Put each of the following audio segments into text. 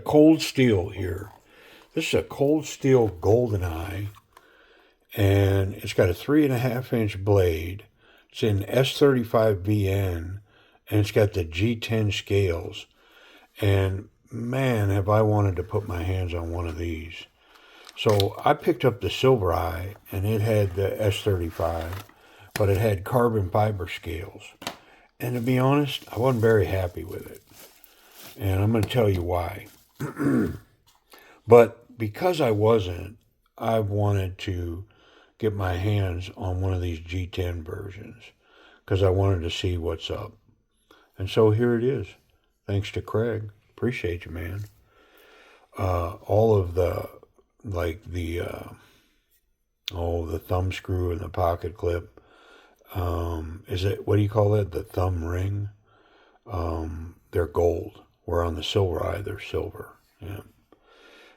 Cold steel here. This is a cold steel goldeneye, and it's got a 3.5-inch blade. It's in S35VN, and it's got the G10 scales. And man, have I wanted to put my hands on one of these. So I picked up the silver eye, and it had the S35, but it had carbon fiber scales. And to be honest, I wasn't very happy with it. And I'm going to tell you why. But because I wasn't, I wanted to get my hands on one of these G10 versions because I wanted to see what's up. And so here it is. Thanks to Craig. Appreciate you, man. All of the, like the thumb screw and the pocket clip. Is it, what do you call that? The thumb ring? They're gold. Where on the silver eye, they're silver. Yeah.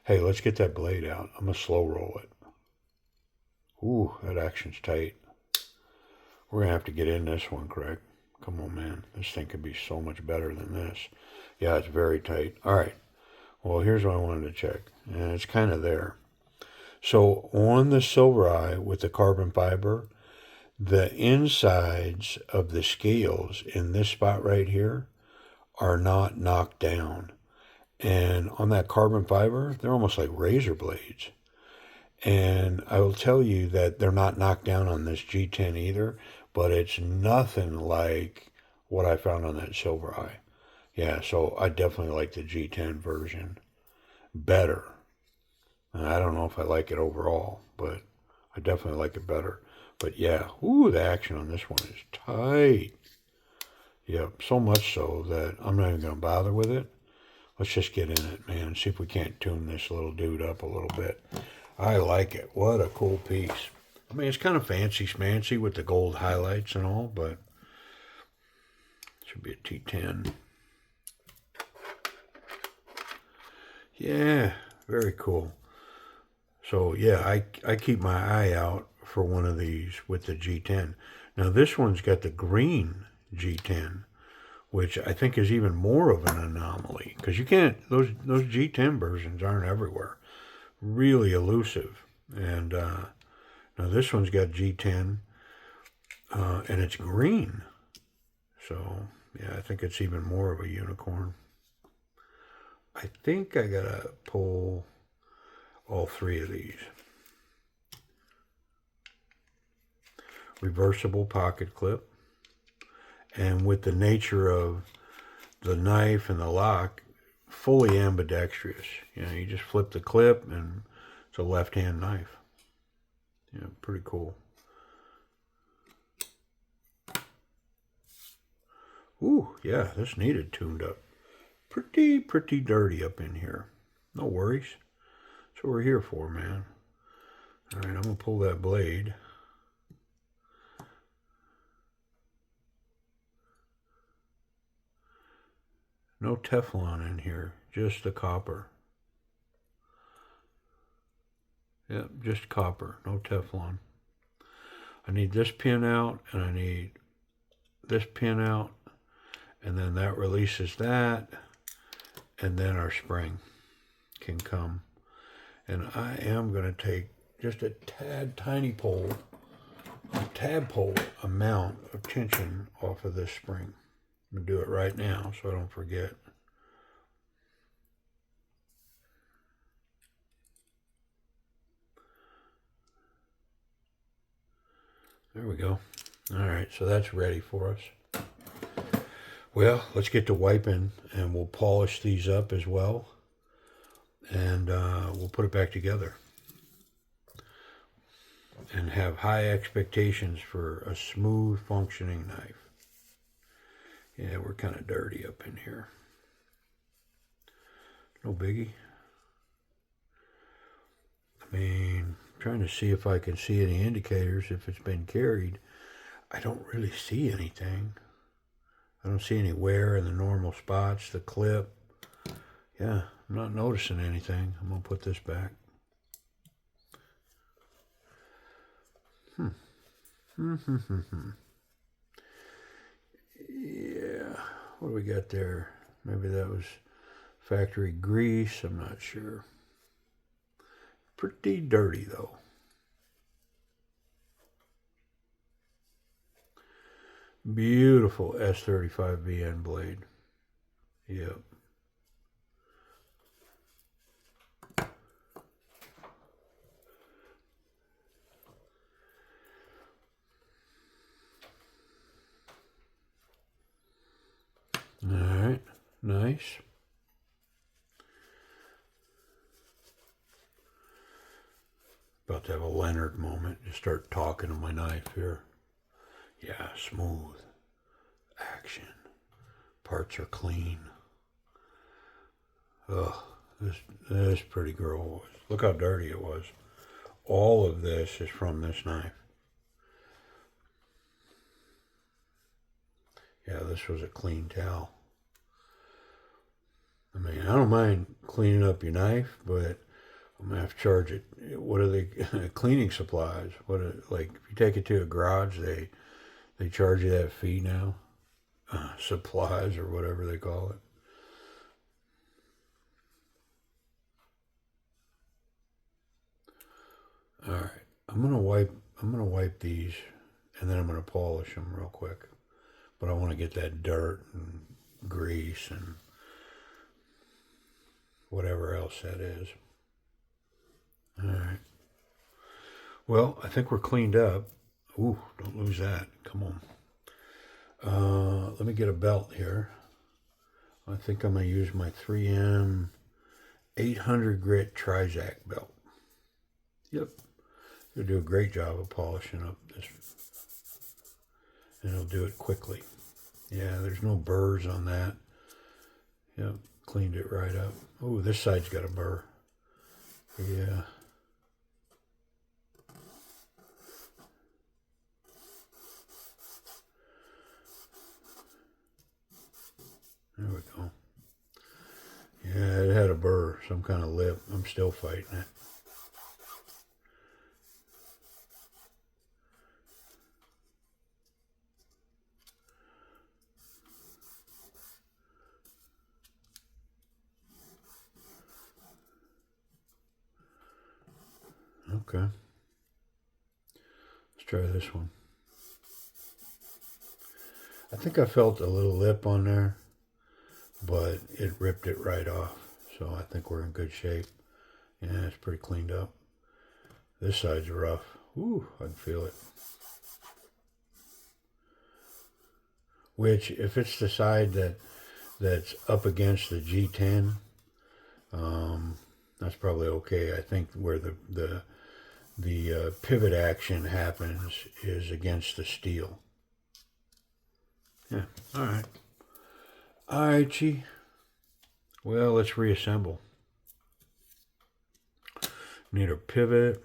Hey, let's get that blade out. I'm going to slow roll it. Ooh, that action's tight. We're going to have to get in this one, Craig. Come on, man. This thing could be so much better than this. Yeah, it's very tight. All right. Well, here's what I wanted to check. And it's kind of there. So on the silver eye with the carbon fiber, the insides of the scales in this spot right here are not knocked down. And on that carbon fiber, they're almost like razor blades. And I will tell you that they're not knocked down on this G10 either, but it's nothing like what I found on that silver eye. Yeah, so I definitely like the G10 version better. And I don't know if I like it overall, but I definitely like it better. But yeah, ooh, the action on this one is tight. Yep, so much so that I'm not even going to bother with it. Let's just get in it, man. See if we can't tune this little dude up a little bit. I like it. What a cool piece. I mean, it's kind of fancy schmancy with the gold highlights and all, but it should be a T10. Yeah, very cool. So, yeah, I keep my eye out for one of these with the G10. Now, this one's got the green G10, which I think is even more of an anomaly because you can't, those G10 versions aren't everywhere. Really elusive. And now this one's got G10 and it's green. So, yeah, I think it's even more of a unicorn. I think I gotta pull all three of these. Reversible pocket clip. And with the nature of the knife and the lock, fully ambidextrous. You know, you just flip the clip and it's a left-hand knife. Yeah, pretty cool. Ooh, yeah, this needed tuned up. Pretty dirty up in here. No worries. That's what we're here for, man. All right, I'm going to pull that blade. No Teflon in here, just the copper. Yep, just copper, no Teflon. I need this pin out, and I need this pin out, and then that releases that, and then our spring can come. And I am going to take just a tadpole amount of tension off of this spring. I'm going to do it right now so I don't forget. There we go. All right, so that's ready for us. Well, let's get to wiping, and we'll polish these up as well, and we'll put it back together and have high expectations for a smooth functioning knife. Yeah, we're kind of dirty up in here. No biggie. I mean, trying to see if I can see any indicators if it's been carried. I don't really see anything. I don't see any wear in the normal spots, the clip. Yeah, I'm not noticing anything. I'm going to put this back. Yeah, what do we got there? Maybe that was factory grease, I'm not sure. Pretty dirty though. Beautiful S35VN blade. Yep. All right, nice. About to have a Leonard moment. Just start talking to my knife here. Yeah, smooth. Action. Parts are clean. Ugh, this pretty girl was. Look how dirty it was. All of this is from this knife. Yeah, this was a clean towel. I mean, I don't mind cleaning up your knife, but I'm gonna have to charge it. What are they? Cleaning supplies. What are, like if you take it to a garage, they charge you that fee now. Supplies or whatever they call it. All right, I'm gonna wipe these, and then I'm gonna polish them real quick. But I want to get that dirt and grease and whatever else that is. All right. Well, I think we're cleaned up. Ooh, don't lose that. Come on. Let me get a belt here. I think I'm going to use my 3M 800 grit Trizac belt. Yep. It'll do a great job of polishing up this. And it'll do it quickly. Yeah, there's no burrs on that. Yep, cleaned it right up. Oh, this side's got a burr. Yeah. There we go. Yeah, it had a burr, some kind of lip. I'm still fighting it. Okay. Let's try this one. I think I felt a little lip on there, but it ripped it right off. So I think we're in good shape. Yeah, it's pretty cleaned up. This side's rough. Ooh, I can feel it. Which, if it's the side that's up against the G10, that's probably okay. I think where the pivot action happens is against the steel. Yeah, all right. All right, Chi. Well, let's reassemble. Need our pivot,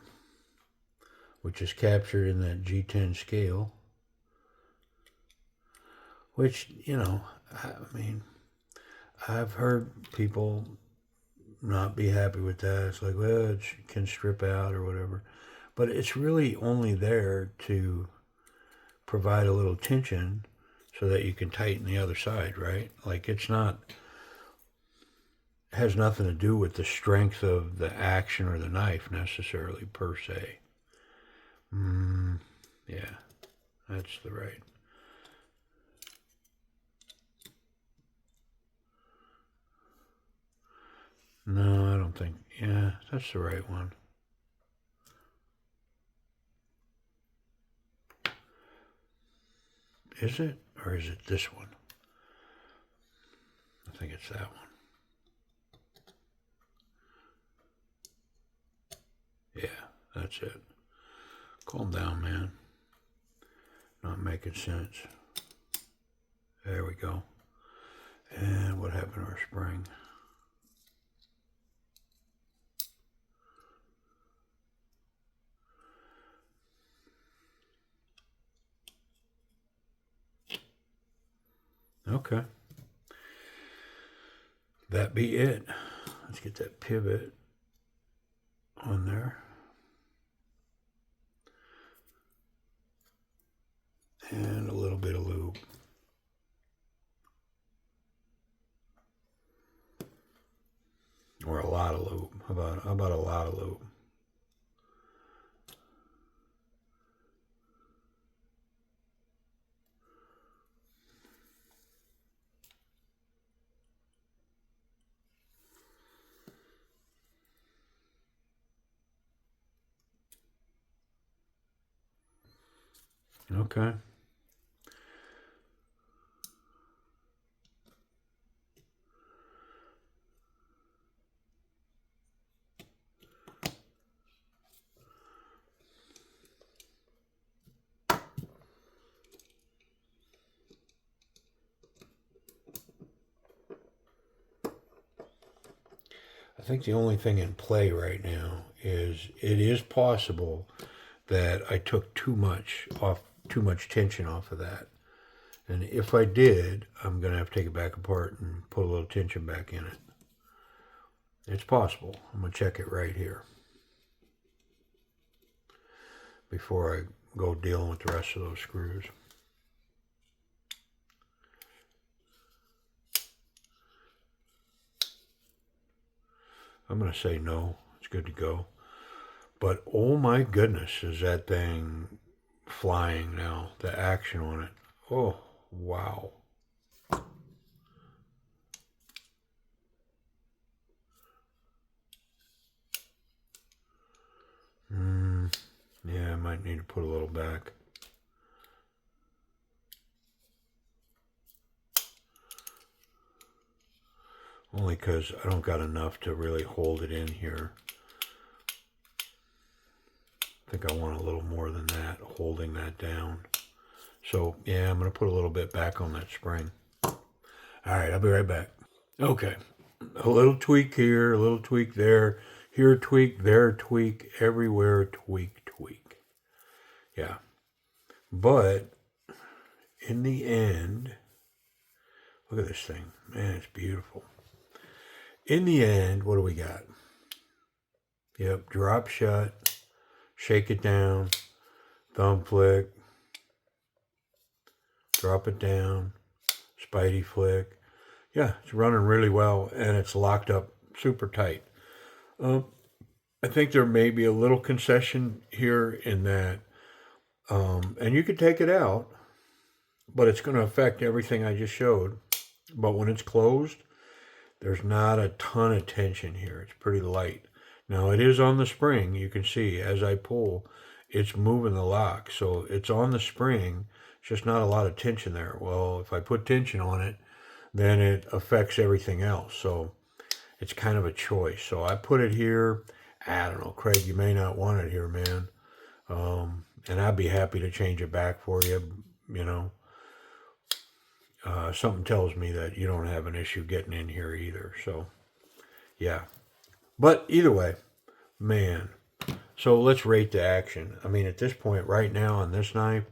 which is captured in that G10 scale. Which, you know, I mean, I've heard people not be happy with that. It's like, well, it can strip out or whatever. But it's really only there to provide a little tension so that you can tighten the other side, right? Like it's not, it has nothing to do with the strength of the action or the knife necessarily per se. Yeah, that's the right. No, I don't think, yeah, that's the right one. Is it? Or is it this one? I think it's that one. Yeah, that's it. Calm down, man. Not making sense. There we go. And what happened to our spring? Okay. That be it. Let's get that pivot on there. How about a lot of lube? Okay. I think the only thing in play right now is it is possible that I took too much tension off of that. And if I did, I'm going to have to take it back apart and put a little tension back in it. It's possible. I'm going to check it right here before I go dealing with the rest of those screws. I'm going to say no. It's good to go. But oh my goodness, is that thing flying now. The action on it. Oh, wow. Yeah, I might need to put a little back. Only because I don't got enough to really hold it in here. I think I want a little more than that, holding that down. So, yeah, I'm going to put a little bit back on that spring. All right, I'll be right back. Okay, a little tweak here, a little tweak there. Here tweak, there tweak, everywhere tweak, tweak. Yeah. But in the end, look at this thing. Man, it's beautiful. In the end, what do we got? Yep, drop shut, shake it down, thumb flick, drop it down, spidey flick. Yeah, it's running really well, and it's locked up super tight. I think there may be a little concession here in that, and you could take it out, but it's going to affect everything I just showed. But when it's closed, there's not a ton of tension here. It's pretty light. Now it is on the spring. You can see as I pull, it's moving the lock. So it's on the spring, just not a lot of tension there. Well, if I put tension on it, then it affects everything else. So it's kind of a choice. So I put it here. I don't know, Craig, you may not want it here, man. And I'd be happy to change it back for you, you know. Something tells me that you don't have an issue getting in here either. So, yeah. But either way, man. So let's rate the action. I mean, at this point, right now on this knife,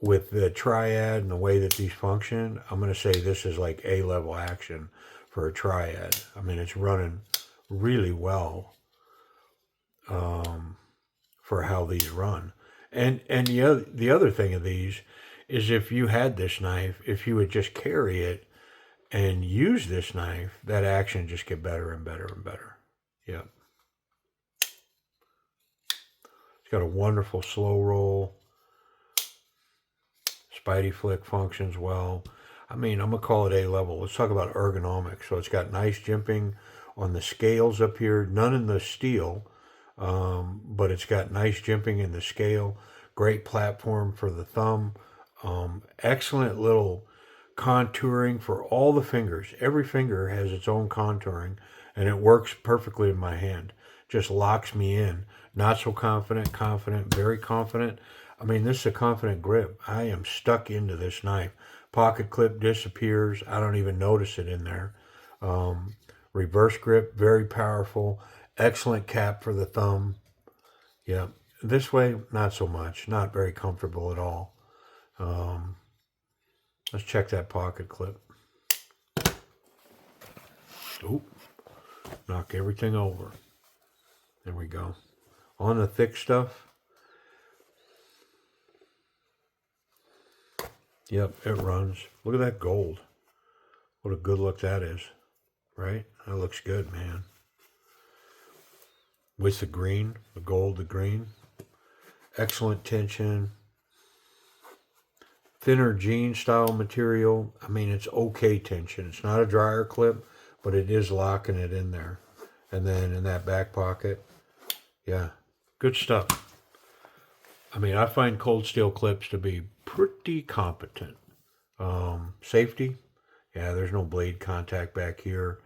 with the triad and the way that these function, I'm going to say this is like A-level action for a triad. I mean, it's running really well for how these run. And the other thing of these is if you had this knife, if you would just carry it and use this knife, that action just get better and better and better. Yeah. It's got a wonderful slow roll. Spidey flick functions well. I mean, I'm going to call it A-level. Let's talk about ergonomics. So it's got nice jimping on the scales up here. None in the steel, but it's got nice jimping in the scale. Great platform for the thumb. Excellent little contouring for all the fingers. Every finger has its own contouring, and it works perfectly in my hand. Just locks me in. Not so confident, confident, very confident. I mean, this is a confident grip. I am stuck into this knife. Pocket clip disappears. I don't even notice it in there. Reverse grip, very powerful. Excellent cap for the thumb. Yeah. This way, not so much. Not very comfortable at all. Let's check that pocket clip. Oop. Knock everything over. There we go. On the thick stuff. Yep, it runs. Look at that gold. What a good look that is. Right? That looks good, man. with the green, the gold, the green. Excellent tension. Thinner jean style material. I mean, it's okay tension. It's not a dryer clip, but it is locking it in there. And then in that back pocket, yeah, good stuff. I mean, I find cold steel clips to be pretty competent. Safety, yeah, there's no blade contact back here,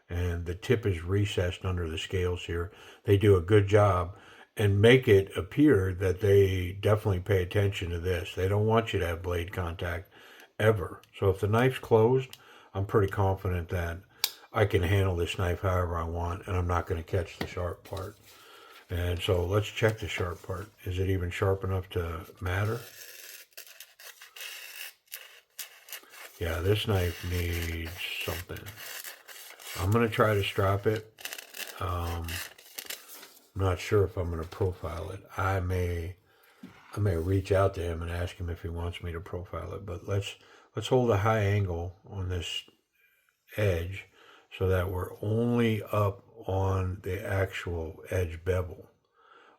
and the tip is recessed under the scales here. They do a good job and make it appear that they definitely pay attention to this. They don't want you to have blade contact ever. So if the knife's closed, I'm pretty confident that I can handle this knife however I want, and I'm not going to catch the sharp part. And so let's check the sharp part. Is it even sharp enough to matter? Yeah, this knife needs something. I'm going to try to strap it. I'm not sure if I'm going to profile it. I may reach out to him and ask him if he wants me to profile it. But let's hold a high angle on this edge so that we're only up on the actual edge bevel.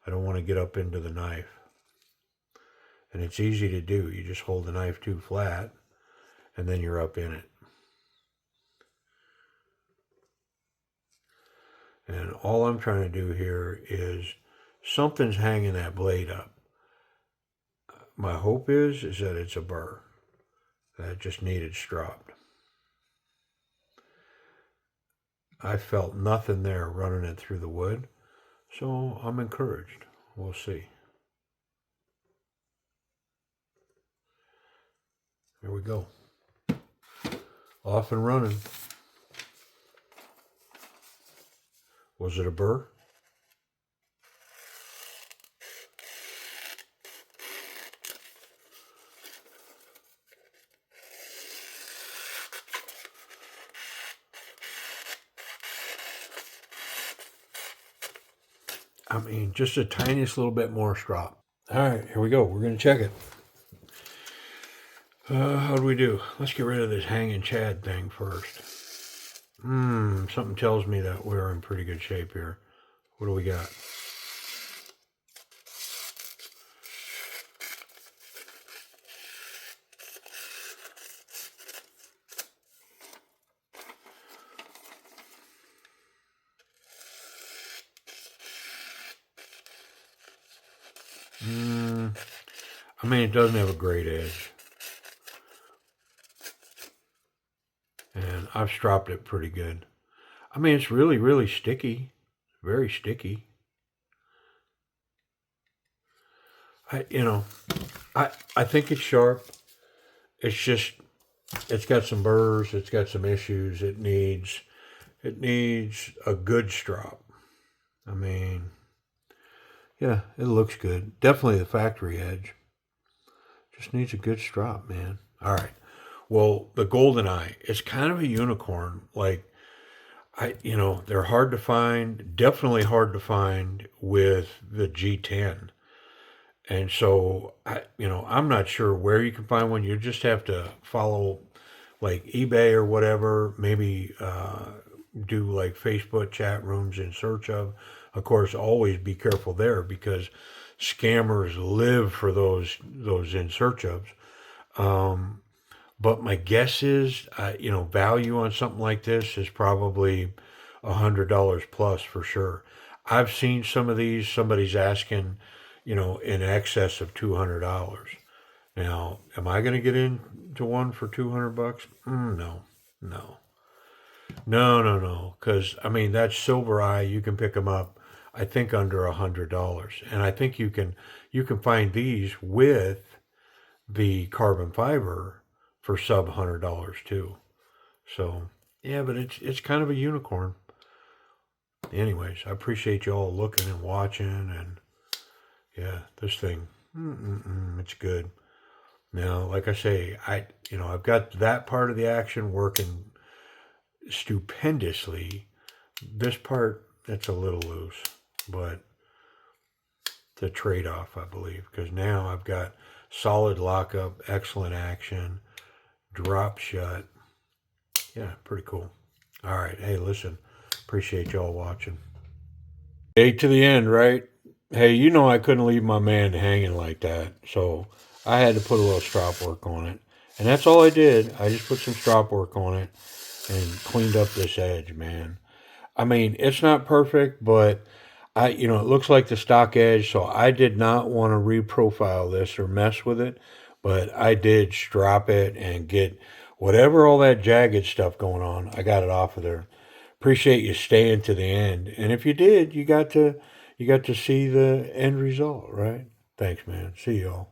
I don't want to get up into the knife. And it's easy to do. You just hold the knife too flat, and then you're up in it. And all I'm trying to do here is something's hanging that blade up. My hope is that it's a burr that just needed stropped. I felt nothing there running it through the wood, so I'm encouraged. We'll see. There we go. Off and running. Was it a burr? I mean, just the tiniest little bit more strop. All right, here we go. We're going to check it. How do we do? Let's get rid of this hanging chad thing first. Something tells me that we're in pretty good shape here. What do we got? I mean, it doesn't have a great edge. And I've stropped it pretty good. I mean, it's really, really sticky. Very sticky. I think it's sharp. It's just, it's got some burrs. It's got some issues. It needs a good strop. I mean, yeah, it looks good. Definitely the factory edge. Just needs a good strop, man. All right. Well, the GoldenEye, it's kind of a unicorn. Like, they're hard to find, definitely hard to find with the G10. And so, I'm not sure where you can find one. You just have to follow like eBay or whatever, maybe do like Facebook chat rooms in search of. Of course, always be careful there because scammers live for those in search of. But my guess is, value on something like this is probably $100 plus for sure. I've seen some of these. Somebody's asking, in excess of $200. Now, am I going to get into one for $200? No. Because that silver eye, you can pick them up, I think under $100, and I think you can find these with the carbon fiber for sub $100 too. So yeah, but it's kind of a unicorn. Anyways, I appreciate you all looking and watching, and yeah, this thing, it's good. Now, like I say, I've got that part of the action working stupendously. This part, it's a little loose, but it's a trade-off, I believe, because now I've got solid lockup, excellent action, drop shut. Yeah, pretty cool. All right. Hey, listen, appreciate y'all watching. Hey, to the end, right? Hey, you know I couldn't leave my man hanging like that, so I had to put a little strop work on it. And that's all I did. I just put some strop work on it and cleaned up this edge, man. I mean, it's not perfect, but it looks like the stock edge, so I did not want to reprofile this or mess with it, but I did strop it and get whatever all that jagged stuff going on. I got it off of there. Appreciate you staying to the end, and if you did, you got to see the end result, right? Thanks, man. See y'all.